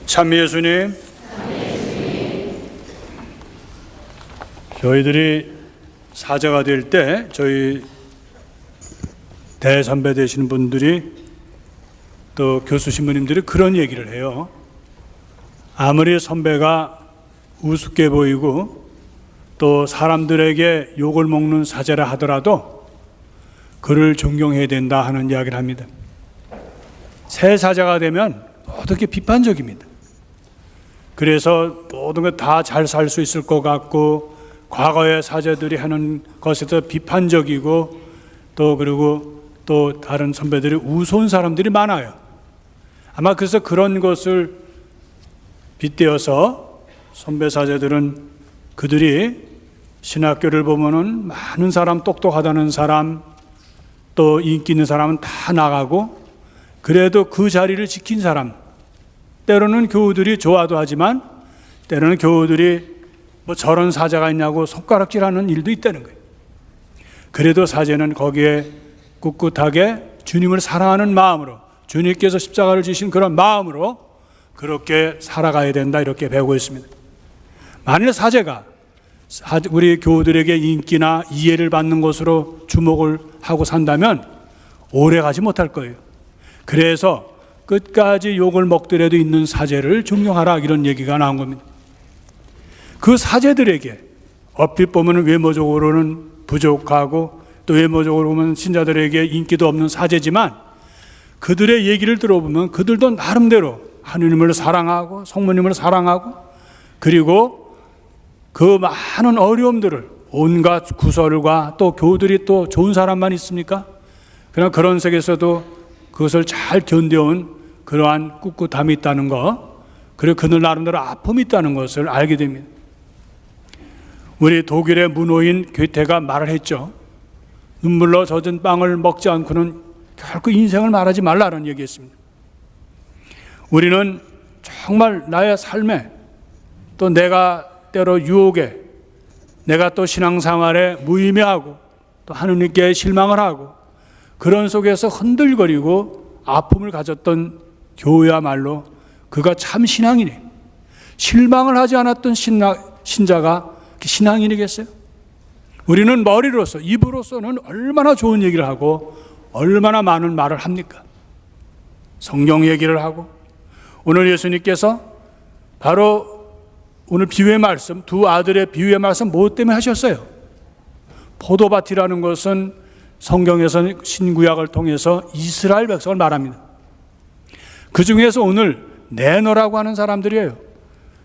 찬미 예수님, 저희들이 사자가 될 때 저희 대선배 되시는 분들이 또 교수 신부님들이 그런 얘기를 해요. 아무리 선배가 우습게 보이고 또 사람들에게 욕을 먹는 사자라 하더라도 그를 존경해야 된다 하는 이야기를 합니다. 새 사자가 되면 어떻게 비판적입니다. 그래서 모든 것 다 잘 살 수 있을 것 같고 과거의 사자들이 하는 것에서 비판적이고 그리고 또 다른 선배들이 우스운 사람들이 많아요. 아마 그래서 그런 것을 빗대어서 선배 사자들은 그들이 신학교를 보면은 많은 사람, 똑똑하다는 사람, 또 인기 있는 사람은 다 나가고 그래도 그 자리를 지킨 사람, 때로는 교우들이 좋아도 하지만 때로는 교우들이 뭐 저런 사자가 있냐고 손가락질하는 일도 있다는 거예요. 그래도 사제는 거기에 꿋꿋하게 주님을 사랑하는 마음으로, 주님께서 십자가를 지신 그런 마음으로 그렇게 살아가야 된다, 이렇게 배우고 있습니다. 만일 사제가 우리 교우들에게 인기나 이해를 받는 것으로 주목을 하고 산다면 오래 가지 못할 거예요. 그래서 끝까지 욕을 먹더라도 있는 사제를 존경하라, 이런 얘기가 나온 겁니다. 그 사제들에게 얼핏 보면 외모적으로는 부족하고 또 외모적으로 보면 신자들에게 인기도 없는 사제지만 그들의 얘기를 들어보면 그들도 나름대로 하느님을 사랑하고 성모님을 사랑하고 그리고 그 많은 어려움들을 온갖 구설과 또 교우들이 또 좋은 사람만 있습니까? 그러나 그런 속에서도 그것을 잘 견뎌온 그러한 꿋꿋함이 있다는 것, 그리고 그들 나름대로 아픔이 있다는 것을 알게 됩니다. 우리 독일의 문호인 괴테가 말을 했죠. 눈물로 젖은 빵을 먹지 않고는 결코 인생을 말하지 말라는 얘기했습니다. 우리는 정말 나의 삶에 또 내가 때로 유혹에 내가 또 신앙생활에 무의미하고 또 하느님께 실망을 하고 그런 속에서 흔들거리고 아픔을 가졌던 교우야말로 그가 참 신앙이네. 실망을 하지 않았던 신자가 신앙인이겠어요? 우리는 머리로서, 입으로서는 얼마나 좋은 얘기를 하고 얼마나 많은 말을 합니까? 성경 얘기를 하고 오늘 예수님께서 바로 오늘 비유의 말씀, 두 아들의 비유의 말씀 무엇 때문에 하셨어요? 포도밭이라는 것은 성경에서는 신구약을 통해서 이스라엘 백성을 말합니다. 그 중에서 오늘 내노라고 하는 사람들이에요.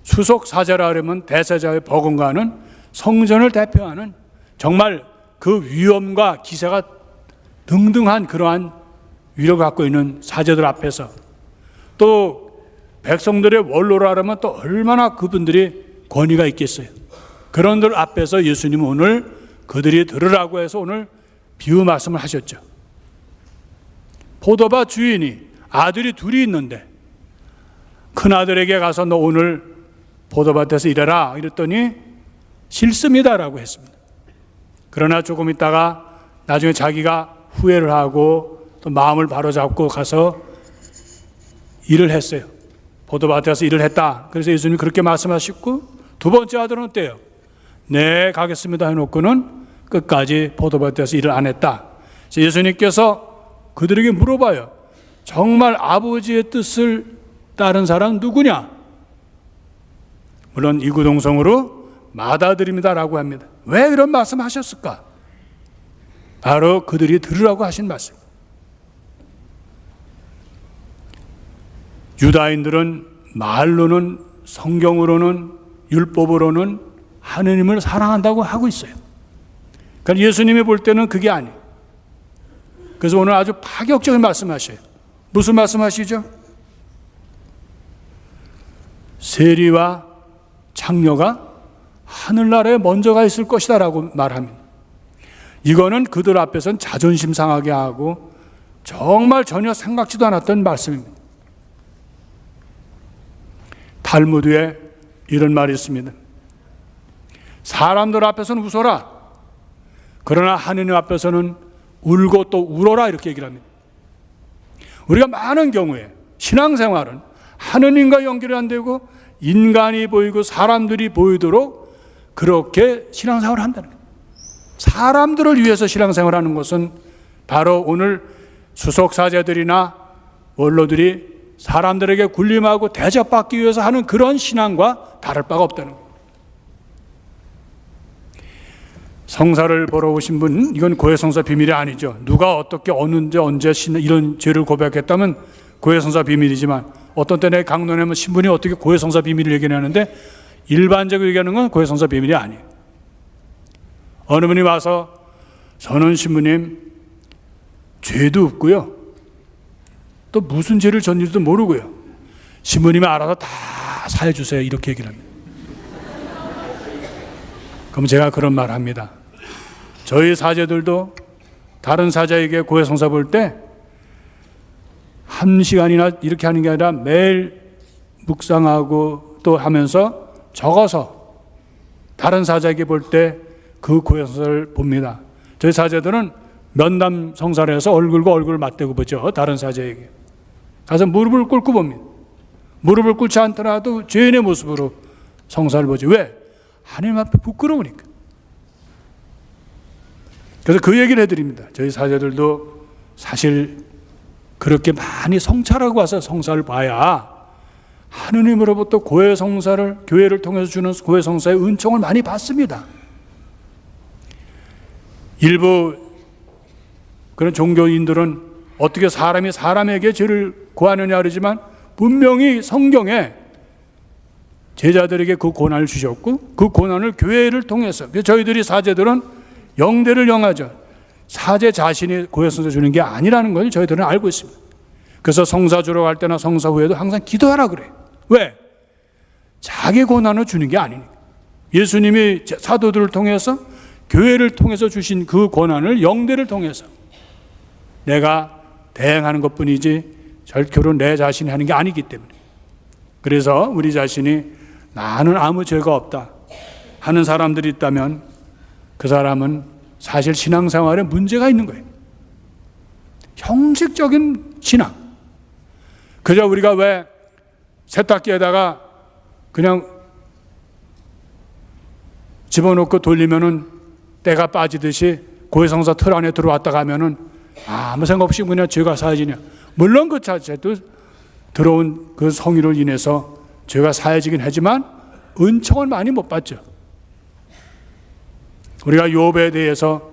수속 사자라 하려면 대사자의 버금가는 성전을 대표하는 정말 그 위엄과 기세가 등등한 그러한 위력을 갖고 있는 사제들 앞에서 또 백성들의 원로라 하면 또 얼마나 그분들이 권위가 있겠어요. 그런들 앞에서 예수님은 오늘 그들이 들으라고 해서 오늘 비유 말씀을 하셨죠. 포도밭 주인이 아들이 둘이 있는데 큰아들에게 가서 너 오늘 포도밭에서 일해라 이랬더니 싫습니다라고 했습니다. 그러나 조금 있다가 나중에 자기가 후회를 하고 또 마음을 바로잡고 가서 일을 했어요. 포도밭에서 일을 했다. 그래서 예수님이 그렇게 말씀하시고 두 번째 아들은 어때요? 네, 가겠습니다 해놓고는 끝까지 포도밭에서 일을 안 했다. 그래서 예수님께서 그들에게 물어봐요. 정말 아버지의 뜻을 따른 사람은 누구냐? 물론 이구동성으로 맏아들입니다라고 합니다. 왜 이런 말씀 하셨을까? 바로 그들이 들으라고 하신 말씀. 유다인들은 말로는 성경으로는 율법으로는 하느님을 사랑한다고 하고 있어요. 그러니까 예수님이 볼 때는 그게 아니에요. 그래서 오늘 아주 파격적인 말씀하셔요. 무슨 말씀하시죠? 세리와 창녀가 하늘나라에 먼저가 있을 것이다 라고 말합니다. 이거는 그들 앞에서는 자존심 상하게 하고 정말 전혀 생각지도 않았던 말씀입니다. 탈무드에 이런 말이 있습니다. 사람들 앞에서는 웃어라. 그러나 하느님 앞에서는 울고 또 울어라, 이렇게 얘기를 합니다. 우리가 많은 경우에 신앙생활은 하느님과 연결이 안 되고 인간이 보이고 사람들이 보이도록 그렇게 신앙생활을 한다는 거예요. 사람들을 위해서 신앙생활을 하는 것은 바로 오늘 수석사제들이나 원로들이 사람들에게 군림하고 대접받기 위해서 하는 그런 신앙과 다를 바가 없다는 거예요. 성사를 보러 오신 분, 이건 고해성사 비밀이 아니죠. 누가 어떻게 언제 이런 죄를 고백했다면 고해성사 비밀이지만, 어떤 때는 강론에 신분이 어떻게 고해성사 비밀을 얘기하는데 일반적으로 얘기하는 건 고해성사 비밀이 아니에요. 어느 분이 와서 저는 신부님 죄도 없고요, 또 무슨 죄를 졌는지도 모르고요, 신부님이 알아서 다 사해주세요, 이렇게 얘기를 합니다. 그럼 제가 그런 말을 합니다. 저희 사제들도 다른 사제에게 고해성사 볼 때 1시간이나 이렇게 하는 게 아니라 매일 묵상하고 또 하면서 적어서 다른 사제에게 볼 때 그 고해성사를 봅니다. 저희 사제들은 면담 성사를 해서 얼굴과 얼굴을 맞대고 보죠. 다른 사제에게 가서 무릎을 꿇고 봅니다. 무릎을 꿇지 않더라도 죄인의 모습으로 성사를 보죠. 왜? 하나님 앞에 부끄러우니까. 그래서 그 얘기를 해드립니다. 저희 사제들도 사실 그렇게 많이 성찰하고 와서 성사를 봐야 하느님으로부터 고해성사를, 교회를 통해서 주는 고해성사의 은총을 많이 받습니다. 일부 그런 종교인들은 어떻게 사람이 사람에게 죄를 고하느냐 그러지만, 분명히 성경에 제자들에게 그 고난을 주셨고 그 고난을 교회를 통해서, 저희들이 사제들은 영대를 영하죠. 사제 자신이 고해성사 주는 게 아니라는 걸 저희들은 알고 있습니다. 그래서 성사 주러 갈 때나 성사 후에도 항상 기도하라 그래요. 왜? 자기 고난을 주는 게 아니니까. 예수님이 사도들을 통해서, 교회를 통해서 주신 그 고난을 영대를 통해서 내가 대행하는 것뿐이지 절대로 내 자신이 하는 게 아니기 때문에. 그래서 우리 자신이 나는 아무 죄가 없다 하는 사람들이 있다면 그 사람은 사실 신앙생활에 문제가 있는 거예요. 형식적인 신앙. 그저 우리가 왜 세탁기에다가 그냥 집어넣고 돌리면은 때가 빠지듯이 고해성사 틀 안에 들어왔다 가면은 아무 생각 없이 그냥 죄가 사해지냐. 물론 그 자체도 들어온 그 성의로 인해서 죄가 사해지긴 하지만 은총을 많이 못 받죠. 우리가 욥에 대해서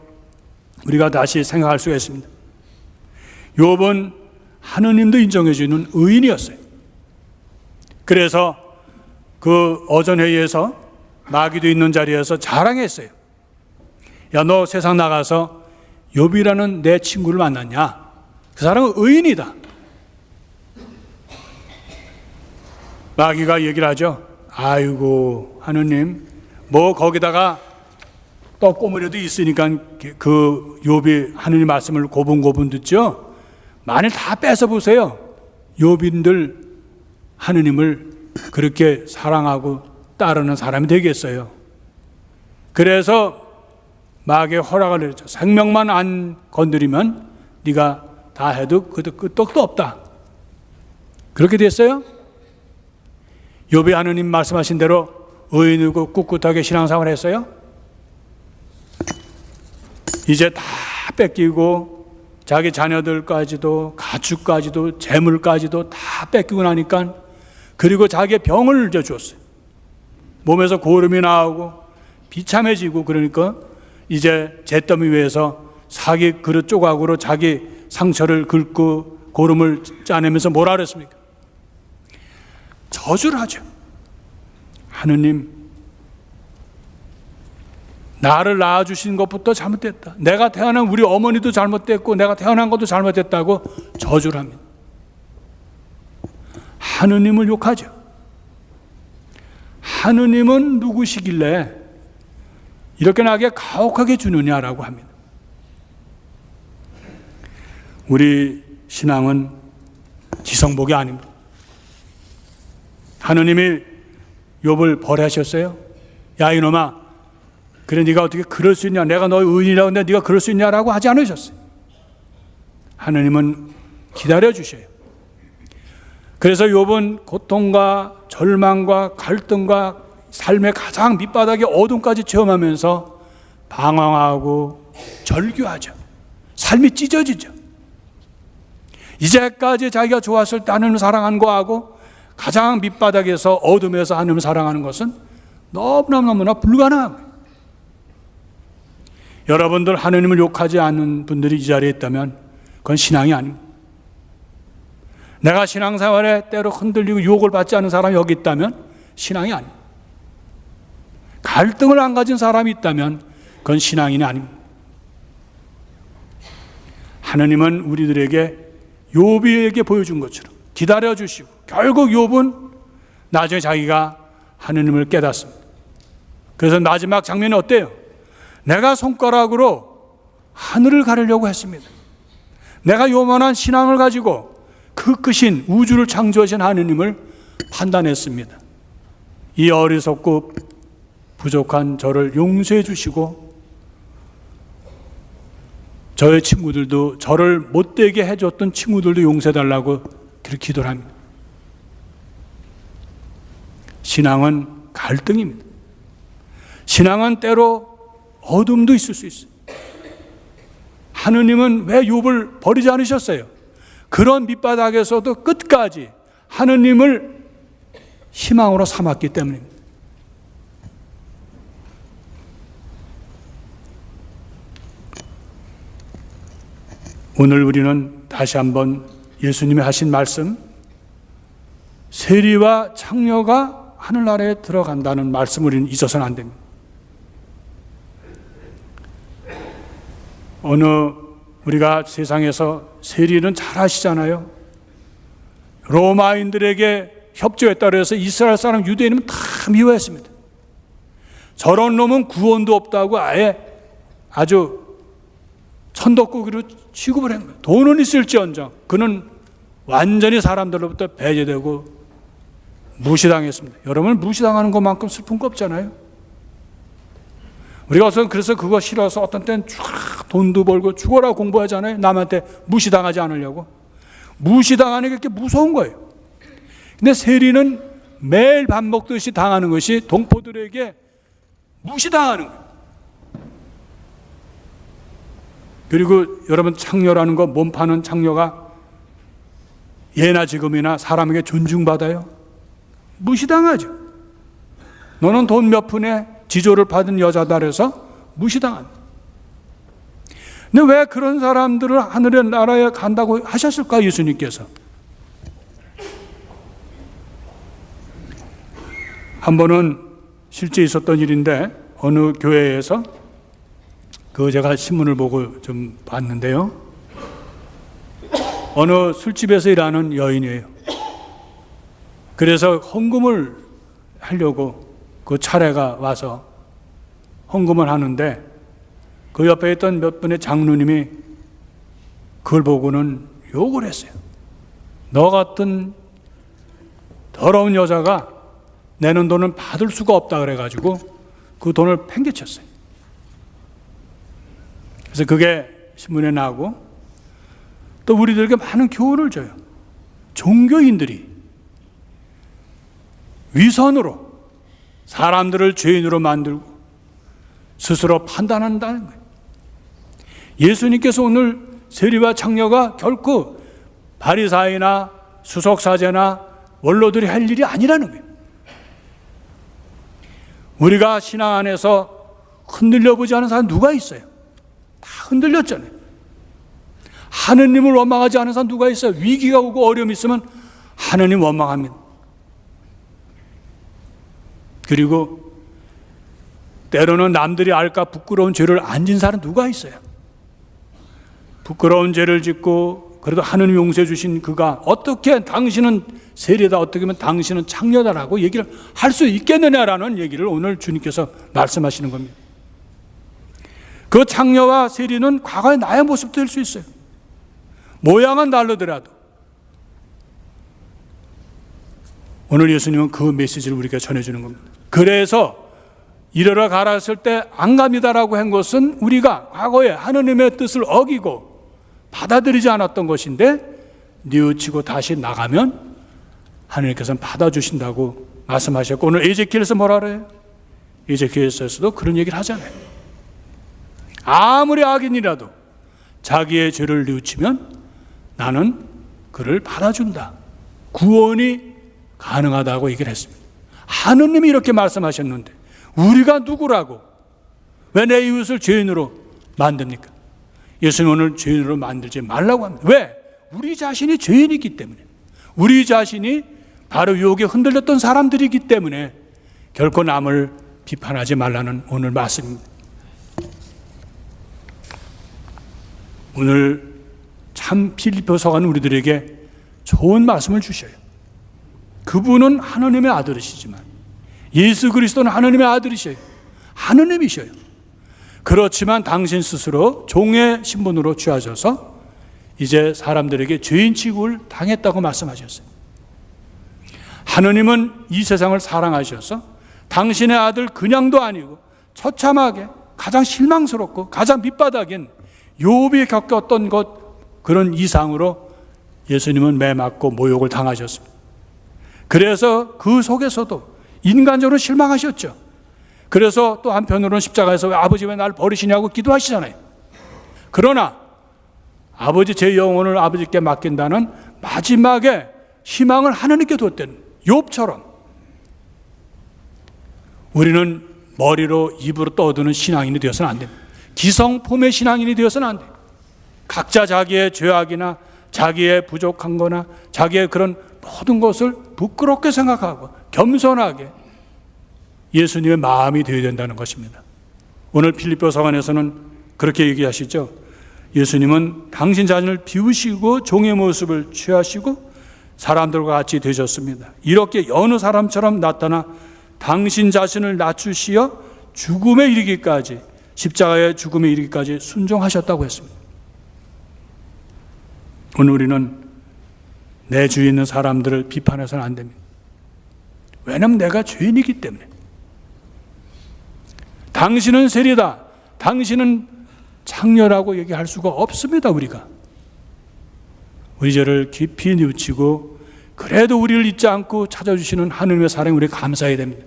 우리가 다시 생각할 수가 있습니다. 욥은 하느님도 인정해 주는 의인이었어요. 그래서 그 어전회의에서 마귀도 있는 자리에서 자랑했어요. 야, 너 세상 나가서 욥이라는 내 친구를 만났냐? 그 사람은 의인이다. 마귀가 얘기를 하죠. 아이고 하느님, 뭐 거기다가 떡고무려도 있으니까 그 욥이 하느님 말씀을 고분고분 듣죠. 만일 다 뺏어 보세요. 욥인들 하느님을 그렇게 사랑하고 따르는 사람이 되겠어요. 그래서 마귀의 허락을 내렸죠. 생명만 안 건드리면 네가 다 해도 그 떡도 없다. 그렇게 됐어요. 욥이 하느님 말씀하신 대로 의인이고 꿋꿋하게 신앙생활을 했어요. 이제 다 뺏기고 자기 자녀들까지도 가축까지도 재물까지도 다 뺏기고 나니까, 그리고 자기의 병을 줬어요. 몸에서 고름이 나오고 비참해지고, 그러니까 이제 잿더미 위에서 사기 그릇 조각으로 자기 상처를 긁고 고름을 짜내면서 뭐라 그랬습니까? 저주를 하죠. 하느님, 나를 낳아주신 것부터 잘못됐다. 내가 태어난 우리 어머니도 잘못됐고 내가 태어난 것도 잘못됐다고 저주를 합니다. 하느님을 욕하죠. 하느님은 누구시길래 이렇게 나에게 가혹하게 주느냐라고 합니다. 우리 신앙은 지성복이 아닙니다. 하느님이 욥을 벌하셨어요. 야 이놈아, 그래 네가 어떻게 그럴 수 있냐, 내가 너의 의인이라고 하는데 네가 그럴 수 있냐라고 하지 않으셨어요. 하느님은 기다려 주셔요. 그래서 욥은 고통과 절망과 갈등과 삶의 가장 밑바닥의 어둠까지 체험하면서 방황하고 절규하죠. 삶이 찢어지죠. 이제까지 자기가 좋았을 때 하나님을 사랑한 거하고 가장 밑바닥에서 어둠에서 하나님을 사랑하는 것은 너무나 불가능한 거예요. 여러분들 하나님을 욕하지 않는 분들이 이 자리에 있다면 그건 신앙이 아닙니다. 내가 신앙생활에 때로 흔들리고 유혹을 받지 않은 사람이 여기 있다면 신앙이 아닙니다. 갈등을 안 가진 사람이 있다면 그건 신앙인이 아닙니다. 하나님은 우리들에게 욥에게 보여준 것처럼 기다려주시고 결국 욥은 나중에 자기가 하나님을 깨닫습니다. 그래서 마지막 장면이 어때요? 내가 손가락으로 하늘을 가르려고 했습니다. 내가 요만한 신앙을 가지고 그 크신 우주를 창조하신 하느님을 판단했습니다. 이 어리석고 부족한 저를 용서해 주시고 저의 친구들도 저를 못되게 해줬던 친구들도 용서해달라고 그렇게 기도를 합니다. 신앙은 갈등입니다. 신앙은 때로 어둠도 있을 수 있어요. 하느님은 왜 욥을 버리지 않으셨어요? 그런 밑바닥에서도 끝까지 하느님을 희망으로 삼았기 때문입니다. 오늘 우리는 다시 한번 예수님이 하신 말씀, 세리와 창녀가 하늘나라에 들어간다는 말씀을 우리는 잊어서는 안 됩니다. 우리가 세상에서 세리는 잘 아시잖아요. 로마인들에게 협조했다고 해서 이스라엘 사람 유대인은 다 미워했습니다. 저런 놈은 구원도 없다고 아주 천덕꾸기로 취급을 한 거예요. 돈은 있을지언정 그는 완전히 사람들로부터 배제되고 무시당했습니다. 여러분, 무시당하는 것만큼 슬픈 거 없잖아요. 우리가 그래서 그거 싫어서 어떤 때는 돈도 벌고 죽어라 공부하잖아요. 남한테 무시당하지 않으려고. 무시당하는 게 그렇게 무서운 거예요. 근데 세리는 매일 밥 먹듯이 당하는 것이 동포들에게 무시당하는 거예요. 그리고 여러분, 창녀라는 거, 몸 파는 창녀가 예나 지금이나 사람에게 존중받아요? 무시당하죠. 너는 돈 몇 푼에 지조를 받은 여자다 그래서 무시당합니다. 근데 왜 그런 사람들을 하늘의 나라에 간다고 하셨을까, 예수님께서? 한 번은 실제 있었던 일인데 어느 교회에서 제가 신문을 보고 좀 봤는데요. 어느 술집에서 일하는 여인이에요. 그래서 헌금을 하려고 그 차례가 와서 헌금을 하는데 그 옆에 있던 몇 분의 장로님이 그걸 보고는 욕을 했어요. 너 같은 더러운 여자가 내는 돈은 받을 수가 없다 그래가지고 그 돈을 팽개쳤어요. 그래서 그게 신문에 나오고 또 우리들에게 많은 교훈을 줘요. 종교인들이 위선으로 사람들을 죄인으로 만들고 스스로 판단한다는 거예요. 예수님께서 오늘 세리와 창녀가 결코 바리사이나 수석사제나 원로들이 할 일이 아니라는 거예요. 우리가 신앙 안에서 흔들려 보지 않은 사람 누가 있어요? 다 흔들렸잖아요. 하느님을 원망하지 않은 사람 누가 있어요? 위기가 오고 어려움이 있으면 하느님 원망합니다. 그리고 때로는 남들이 알까 부끄러운 죄를 안 진 사람 누가 있어요? 부끄러운 죄를 짓고 그래도 하느님 용서해 주신 그가 어떻게 당신은 세리다, 어떻게 보면 당신은 창녀다라고 얘기를 할 수 있겠느냐라는 얘기를 오늘 주님께서 말씀하시는 겁니다. 그 창녀와 세리는 과거의 나의 모습도 될 수 있어요. 모양은 다르더라도. 오늘 예수님은 그 메시지를 우리에게 전해주는 겁니다. 그래서 이르러 가라 했을 때 안 갑니다라고 한 것은 우리가 과거에 하느님의 뜻을 어기고 받아들이지 않았던 것인데 뉘우치고 다시 나가면 하나님께서는 받아주신다고 말씀하셨고, 오늘 에제키엘에서 뭐라 그래요? 에제키엘에서도 그런 얘기를 하잖아요. 아무리 악인이라도 자기의 죄를 뉘우치면 나는 그를 받아준다. 구원이 가능하다고 얘기를 했습니다. 하느님이 이렇게 말씀하셨는데 우리가 누구라고 왜 내 이웃을 죄인으로 만듭니까? 예수님 오늘 죄인으로 만들지 말라고 합니다. 왜? 우리 자신이 죄인이기 때문에, 우리 자신이 바로 유혹에 흔들렸던 사람들이기 때문에 결코 남을 비판하지 말라는 오늘 말씀입니다. 오늘 참 필리포서가는 우리들에게 좋은 말씀을 주셔요. 그분은 하나님의 아들이시지만 예수 그리스도는 하나님의 아들이셔요. 하나님이셔요. 그렇지만 당신 스스로 종의 신분으로 취하셔서 이제 사람들에게 죄인 취급을 당했다고 말씀하셨어요. 하나님은 이 세상을 사랑하셔서 당신의 아들 그냥도 아니고 처참하게 가장 실망스럽고 가장 밑바닥인 욥이 겪었던 것 그런 이상으로 예수님은 매맞고 모욕을 당하셨습니다. 그래서 그 속에서도 인간적으로 실망하셨죠. 그래서 또 한편으로는 십자가에서 아버지 왜 날 버리시냐고 기도하시잖아요. 그러나 아버지 제 영혼을 아버지께 맡긴다는 마지막에 희망을 하나님께 뒀다는 욥처럼 우리는 머리로 입으로 떠드는 신앙인이 되어서는 안 됩니다. 기성품의 신앙인이 되어서는 안 돼요. 각자 자기의 죄악이나 자기의 부족한 거나 자기의 그런 모든 것을 부끄럽게 생각하고 겸손하게 예수님의 마음이 되어야 된다는 것입니다. 오늘 빌립보서관에서는 그렇게 얘기하시죠. 예수님은 당신 자신을 비우시고 종의 모습을 취하시고 사람들과 같이 되셨습니다. 이렇게 여느 사람처럼 나타나 당신 자신을 낮추시어 죽음에 이르기까지, 십자가의 죽음에 이르기까지 순종하셨다고 했습니다. 오늘 우리는 내 주위에 있는 사람들을 비판해서는 안 됩니다. 왜냐하면 내가 죄인이기 때문에. 당신은 세리다, 당신은 창녀라고 얘기할 수가 없습니다. 우리가 우리 죄를 깊이 뉘우치고 그래도 우리를 잊지 않고 찾아주시는 하느님의 사랑에 우리 감사해야 됩니다.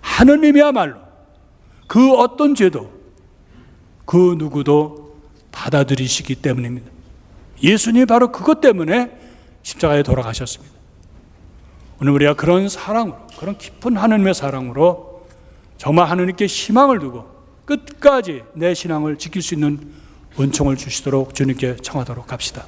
하느님이야말로 그 어떤 죄도 그 누구도 받아들이시기 때문입니다. 예수님이 바로 그것 때문에 십자가에 돌아가셨습니다. 오늘 우리가 그런 사랑으로, 그런 깊은 하느님의 사랑으로 정말 하느님께 희망을 두고 끝까지 내 신앙을 지킬 수 있는 은총을 주시도록 주님께 청하도록 합시다.